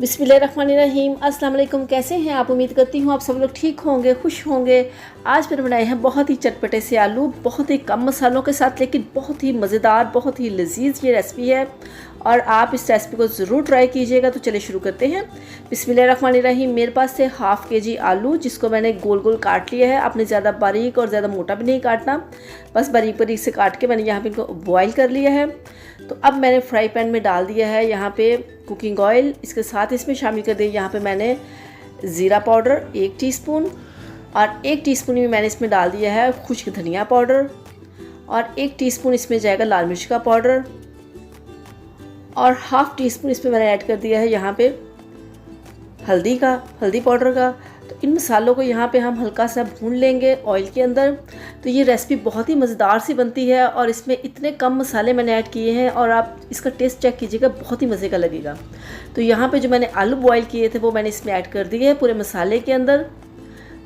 बिस्मिल्लाहिर्रहमानिर्रहीम। अस्सलाम वालेकुम। कैसे हैं आप? उम्मीद करती हूँ आप सब लोग ठीक होंगे, खुश होंगे। आज मैंने बनाए हैं बहुत ही चटपटे से आलू, बहुत ही कम मसालों के साथ, लेकिन बहुत ही मज़ेदार, बहुत ही लजीज ये रेसिपी है और आप इस रेसिपी को ज़रूर ट्राई कीजिएगा। तो चलिए शुरू करते हैं। बिस्मिल्लाहिर्रहमानिर्रहीम। मेरे पास से हाफ़ केजी आलू, जिसको मैंने गोल गोल काट लिया है। आपने ज़्यादा बारीक और ज़्यादा मोटा भी नहीं काटना, बस बारीक बारीक से काट के मैंने यहाँ पे इनको बॉयल कर लिया है। तो अब मैंने फ्राई पैन में डाल दिया है यहाँ पे कुकिंग ऑयल। इसके साथ इसमें शामिल कर दिया, यहाँ पे मैंने ज़ीरा पाउडर 1 टीस्पून और 1 टीस्पून में मैंने इसमें डाल दिया है खुश्क धनिया पाउडर और 1 टीस्पून इसमें जाएगा लाल मिर्च का पाउडर और हाफ़ टीस्पून इसमें मैंने ऐड कर दिया है यहाँ पे हल्दी पाउडर का। तो इन मसालों को यहाँ पे हम हल्का सा भून लेंगे ऑयल के अंदर। तो ये रेसिपी बहुत ही मज़ेदार सी बनती है और इसमें इतने कम मसाले मैंने ऐड किए हैं और आप इसका टेस्ट चेक कीजिएगा, बहुत ही मज़े का लगेगा। तो यहाँ पे जो मैंने आलू बॉईल किए थे वो मैंने इसमें ऐड कर दिए हैं पूरे मसाले के अंदर।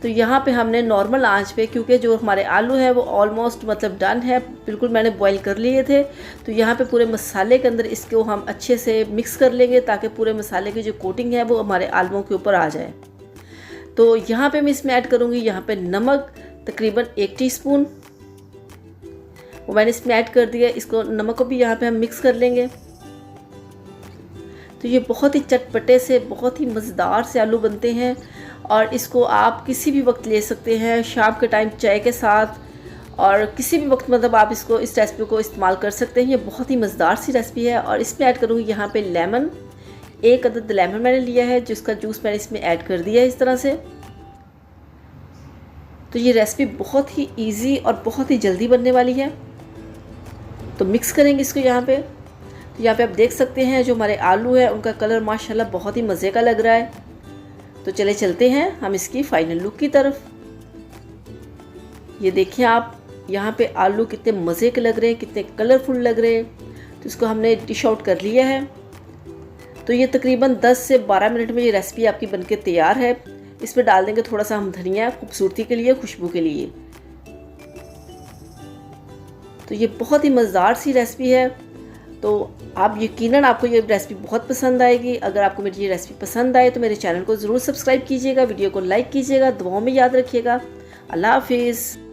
तो यहाँ पे हमने नॉर्मल आंच पे, क्योंकि जो हमारे आलू है वो ऑलमोस्ट मतलब डन है, बिल्कुल मैंने बॉईल कर लिए थे। तो यहाँ पे पूरे मसाले के अंदर इसको हम अच्छे से मिक्स कर लेंगे ताकि पूरे मसाले की जो कोटिंग है वो हमारे आलूओं के ऊपर आ जाए। तो यहाँ पे मैं इसमें ऐड करूँगी यहाँ पे नमक तकरीबन 1 टीस्पून, वो मैंने इसमें ऐड कर दिया। इसको नमक को भी यहाँ पे हम मिक्स कर लेंगे। तो ये बहुत ही चटपटे से, बहुत ही मज़ेदार से आलू बनते हैं और इसको आप किसी भी वक्त ले सकते हैं, शाम के टाइम चाय के साथ और किसी भी वक्त, मतलब आप इसको, इस रेसिपी को इस्तेमाल कर सकते हैं। ये बहुत ही मज़ेदार सी रेसिपी है। और इसमें ऐड करूँगी यहाँ पे लेमन, 1 अदद लेमन मैंने लिया है, जिसका जूस मैंने इसमें ऐड कर दिया है इस तरह से। तो ये रेसिपी बहुत ही इजी और बहुत ही जल्दी बनने वाली है। तो मिक्स करेंगे इसको यहाँ पे। तो यहाँ पे आप देख सकते हैं जो हमारे आलू है उनका कलर माशाल्लाह बहुत ही मज़े का लग रहा है। तो चले चलते हैं हम इसकी फाइनल लुक की तरफ। ये देखिए आप, यहाँ पे आलू कितने मज़े के लग रहे हैं, कितने कलरफुल लग रहे हैं। तो इसको हमने डिश आउट कर लिया है। तो ये तकरीबन 10 से 12 मिनट में ये रेसिपी आपकी बनके तैयार है। इसमें डाल देंगे थोड़ा सा हम धनिया, खूबसूरती के लिए, खुशबू के लिए। तो ये बहुत ही मज़ेदार सी रेसिपी है। तो आप यकीनन आपको ये रेसिपी बहुत पसंद आएगी। अगर आपको मेरी ये रेसिपी पसंद आए तो मेरे चैनल को ज़रूर सब्सक्राइब कीजिएगा, वीडियो को लाइक कीजिएगा, दुआओं में याद रखिएगा। अल्लाह हाफिज़।